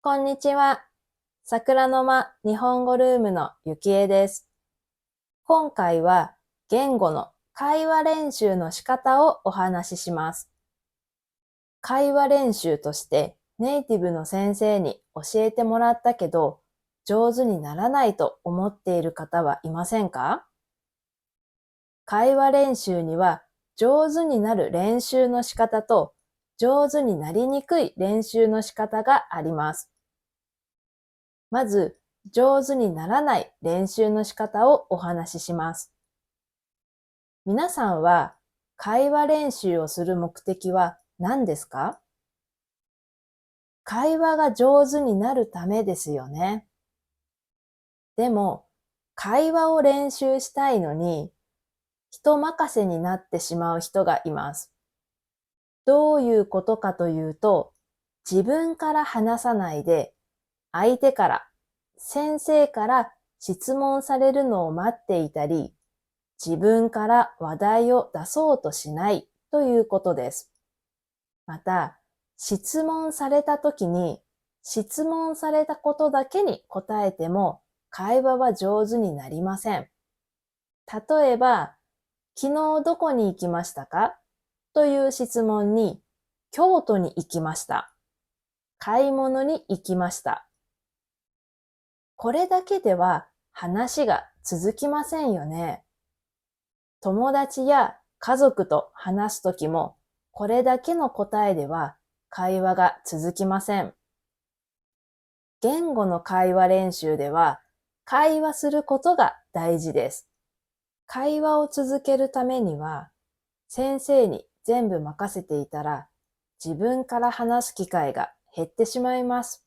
こんにちは。桜の間日本語ルームのゆきえです。今回は言語の会話練習の仕方をお話しします。会話練習としてネイティブの先生に教えてもらったけど上手にならないと思っている方はいませんか？会話練習には上手になる練習の仕方と上手になりにくい練習の仕方があります。まず、上手にならない練習の仕方をお話しします。皆さんは会話練習をする目的は何ですか？会話が上手になるためですよね。でも、会話を練習したいのに、人任せになってしまう人がいます。どういうことかというと、自分から話さないで、相手から、先生から質問されるのを待っていたり、自分から話題を出そうとしないということです。また、質問されたときに、質問されたことだけに答えても、会話は上手になりません。例えば、昨日どこに行きましたかという質問に、京都に行きました。買い物に行きました。これだけでは話が続きませんよね。友達や家族と話すときも、これだけの答えでは会話が続きません。言語の会話練習では、会話することが大事です。会話を続けるためには、先生に全部任せていたら、自分から話す機会が減ってしまいます。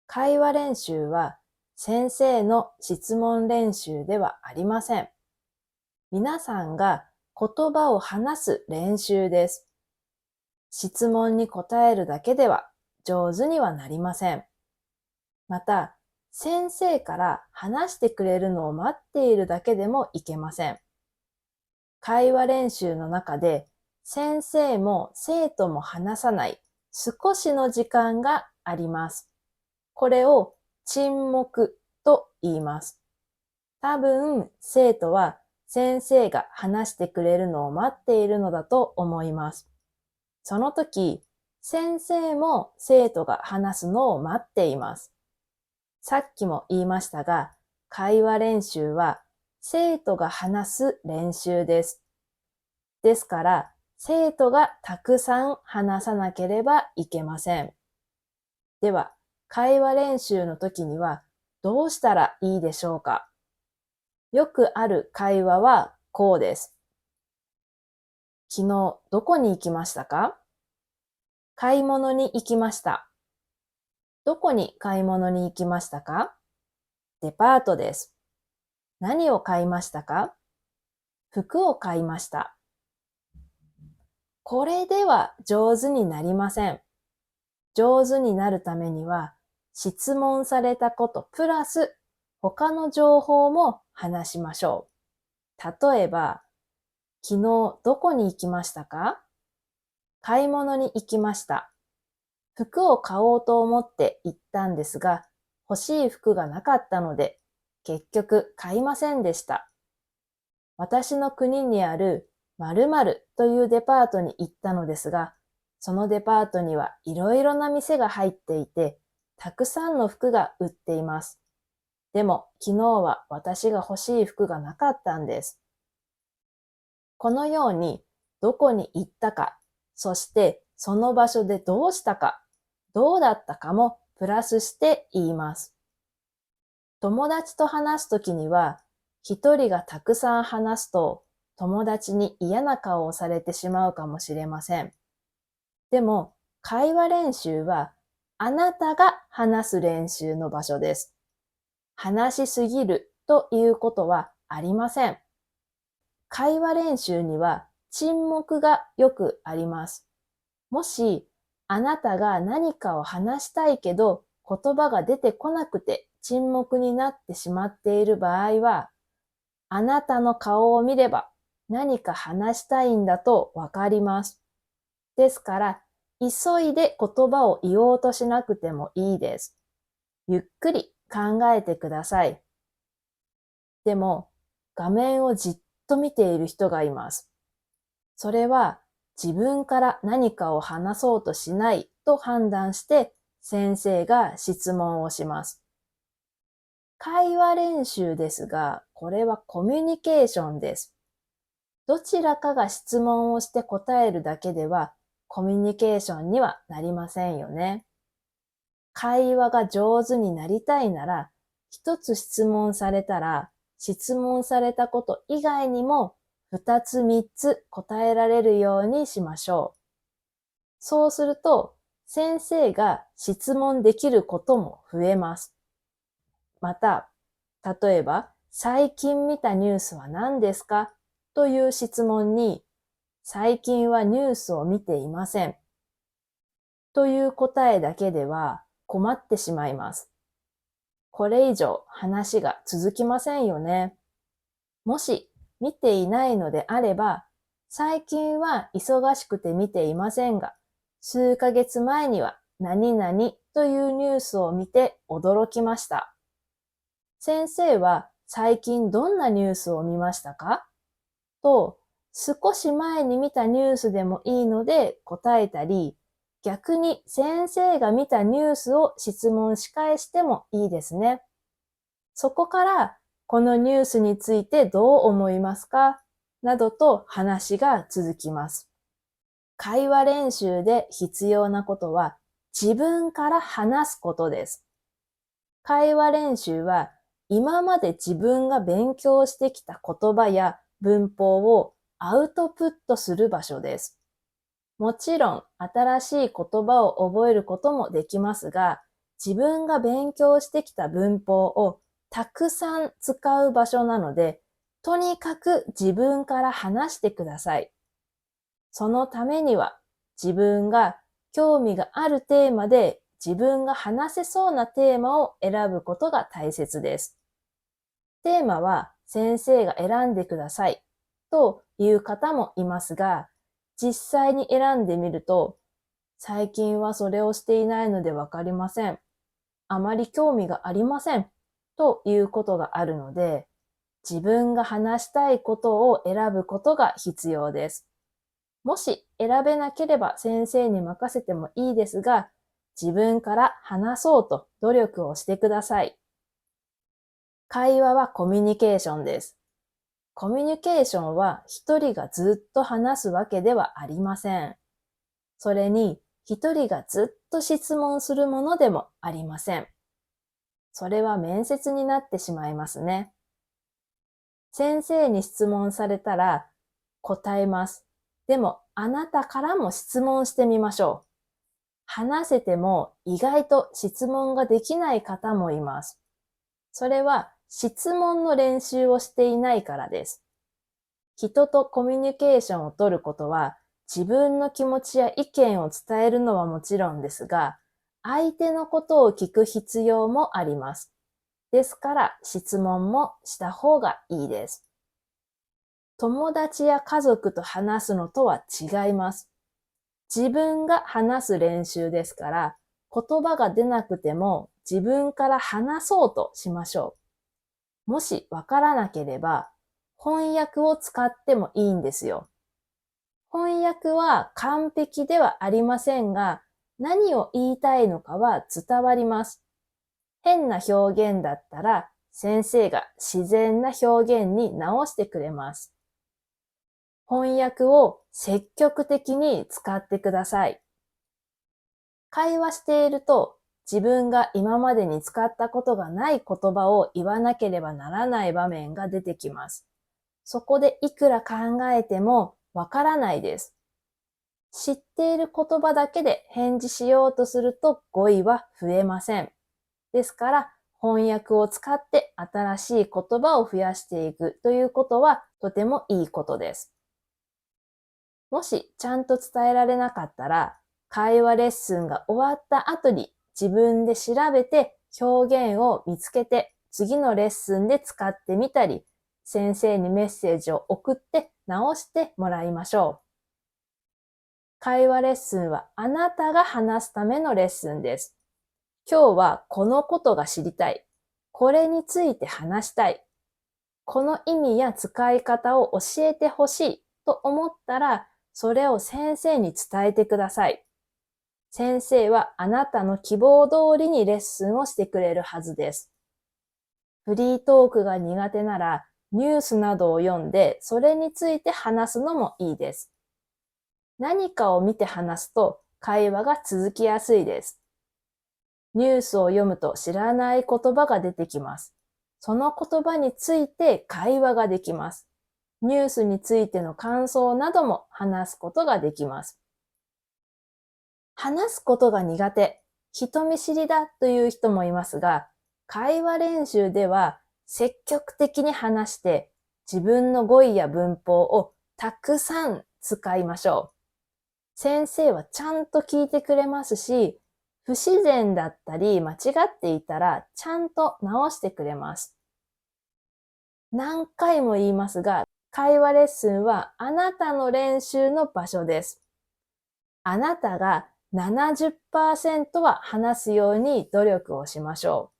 会話練習は、先生の質問練習ではありません。皆さんが言葉を話す練習です。質問に答えるだけでは上手にはなりません。また、先生から話してくれるのを待っているだけでもいけません。会話練習の中で先生も生徒も話さない少しの時間があります。これを沈黙と言います。多分、生徒は先生が話してくれるのを待っているのだと思います。その時、先生も生徒が話すのを待っています。さっきも言いましたが、会話練習は生徒が話す練習です。ですから、生徒がたくさん話さなければいけません。では、会話練習の時にはどうしたらいいでしょうか？よくある会話はこうです。昨日どこに行きましたか？買い物に行きました。どこに買い物に行きましたか？デパートです。何を買いましたか？服を買いました。これでは上手になりません。上手になるためには、質問されたことプラス他の情報も話しましょう。例えば、昨日どこに行きましたか？買い物に行きました。服を買おうと思って行ったんですが、欲しい服がなかったので、結局買いませんでした。私の国にある〇〇というデパートに行ったのですが、そのデパートにはいろいろな店が入っていて、たくさんの服が売っています。でも昨日は私が欲しい服がなかったんです。このようにどこに行ったか、そしてその場所でどうしたか、どうだったかもプラスして言います。友達と話すときには、一人がたくさん話すと友達に嫌な顔をされてしまうかもしれません。でも、会話練習はあなたが話す練習の場所です。話しすぎるということはありません。会話練習には沈黙がよくあります。もし、あなたが何かを話したいけど言葉が出てこなくて沈黙になってしまっている場合は、あなたの顔を見れば何か話したいんだとわかります。ですから、急いで言葉を言おうとしなくてもいいです。ゆっくり考えてください。でも、画面をじっと見ている人がいます。それは自分から何かを話そうとしないと判断して先生が質問をします。会話練習ですが、これはコミュニケーションです。どちらかが質問をして答えるだけではコミュニケーションにはなりませんよね。会話が上手になりたいなら、一つ質問されたら、質問されたこと以外にも二つ三つ答えられるようにしましょう。そうすると、先生が質問できることも増えます。また、例えば、最近見たニュースは何ですかという質問に、最近はニュースを見ていません。という答えだけでは困ってしまいます。これ以上話が続きませんよね。もし見ていないのであれば、最近は忙しくて見ていませんが、数ヶ月前には何々というニュースを見て驚きました。先生は最近どんなニュースを見ましたかと、少し前に見たニュースでもいいので答えたり、逆に先生が見たニュースを質問し返してもいいですね。そこから、このニュースについてどう思いますかなどと話が続きます。会話練習で必要なことは自分から話すことです。会話練習は今まで自分が勉強してきた言葉や文法をアウトプットする場所です。もちろん新しい言葉を覚えることもできますが、自分が勉強してきた文法をたくさん使う場所なので、とにかく自分から話してください。そのためには自分が興味があるテーマで自分が話せそうなテーマを選ぶことが大切です。テーマは先生が選んでくださいという方もいますが、実際に選んでみると、最近はそれをしていないのでわかりません。あまり興味がありません。ということがあるので、自分が話したいことを選ぶことが必要です。もし選べなければ先生に任せてもいいですが、自分から話そうと努力をしてください。会話はコミュニケーションです。コミュニケーションは一人がずっと話すわけではありません。それに一人がずっと質問するものでもありません。それは面接になってしまいますね。先生に質問されたら答えます。でもあなたからも質問してみましょう。話せても意外と質問ができない方もいます。それは質問の練習をしていないからです。人とコミュニケーションを取ることは自分の気持ちや意見を伝えるのはもちろんですが、相手のことを聞く必要もあります。ですから質問もした方がいいです。友達や家族と話すのとは違います。自分が話す練習ですから、言葉が出なくても自分から話そうとしましょう。もしわからなければ、翻訳を使ってもいいんですよ。翻訳は完璧ではありませんが、何を言いたいのかは伝わります。変な表現だったら、先生が自然な表現に直してくれます。翻訳を積極的に使ってください。会話していると、自分が今までに使ったことがない言葉を言わなければならない場面が出てきます。そこでいくら考えてもわからないです。知っている言葉だけで返事しようとすると語彙は増えません。ですから、翻訳を使って新しい言葉を増やしていくということはとてもいいことです。もしちゃんと伝えられなかったら、会話レッスンが終わった後に自分で調べて表現を見つけて次のレッスンで使ってみたり、先生にメッセージを送って直してもらいましょう。会話レッスンはあなたが話すためのレッスンです。今日はこのことが知りたい。これについて話したい。この意味や使い方を教えてほしいと思ったら、それを先生に伝えてください。先生はあなたの希望通りにレッスンをしてくれるはずです。フリートークが苦手なら、ニュースなどを読んで、それについて話すのもいいです。何かを見て話すと会話が続きやすいです。ニュースを読むと知らない言葉が出てきます。その言葉について会話ができます。ニュースについての感想なども話すことができます。話すことが苦手、人見知りだという人もいますが、会話練習では積極的に話して自分の語彙や文法をたくさん使いましょう。先生はちゃんと聞いてくれますし、不自然だったり間違っていたらちゃんと直してくれます。何回も言いますが、会話レッスンはあなたの練習の場所です。あなたが70% は話すように努力をしましょう。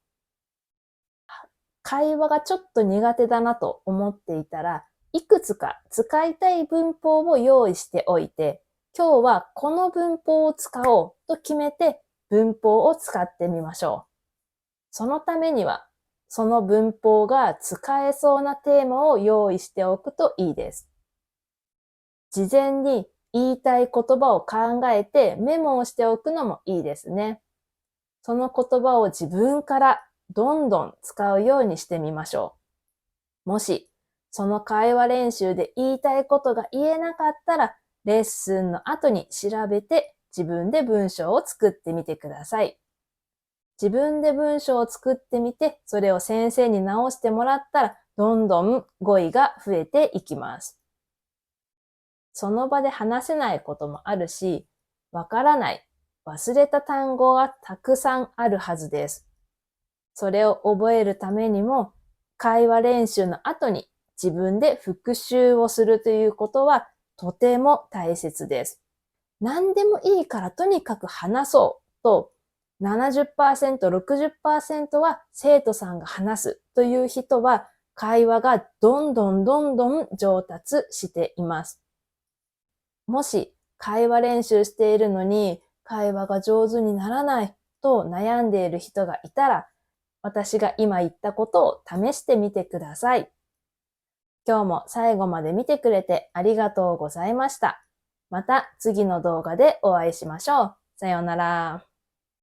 会話がちょっと苦手だなと思っていたら、いくつか使いたい文法を用意しておいて、今日はこの文法を使おうと決めて文法を使ってみましょう。そのためには、その文法が使えそうなテーマを用意しておくといいです。事前に言いたい言葉を考えてメモをしておくのもいいですね。その言葉を自分からどんどん使うようにしてみましょう。もし、その会話練習で言いたいことが言えなかったら、レッスンの後に調べて自分で文章を作ってみてください。自分で文章を作ってみて、それを先生に直してもらったら、どんどん語彙が増えていきます。その場で話せないこともあるし、わからない、忘れた単語がたくさんあるはずです。それを覚えるためにも、会話練習の後に自分で復習をするということはとても大切です。何でもいいからとにかく話そうと70%、60% は生徒さんが話すという人は会話がどんどん上達しています。もし会話練習しているのに会話が上手にならないと悩んでいる人がいたら、私が今言ったことを試してみてください。今日も最後まで見てくれてありがとうございました。また次の動画でお会いしましょう。さようなら。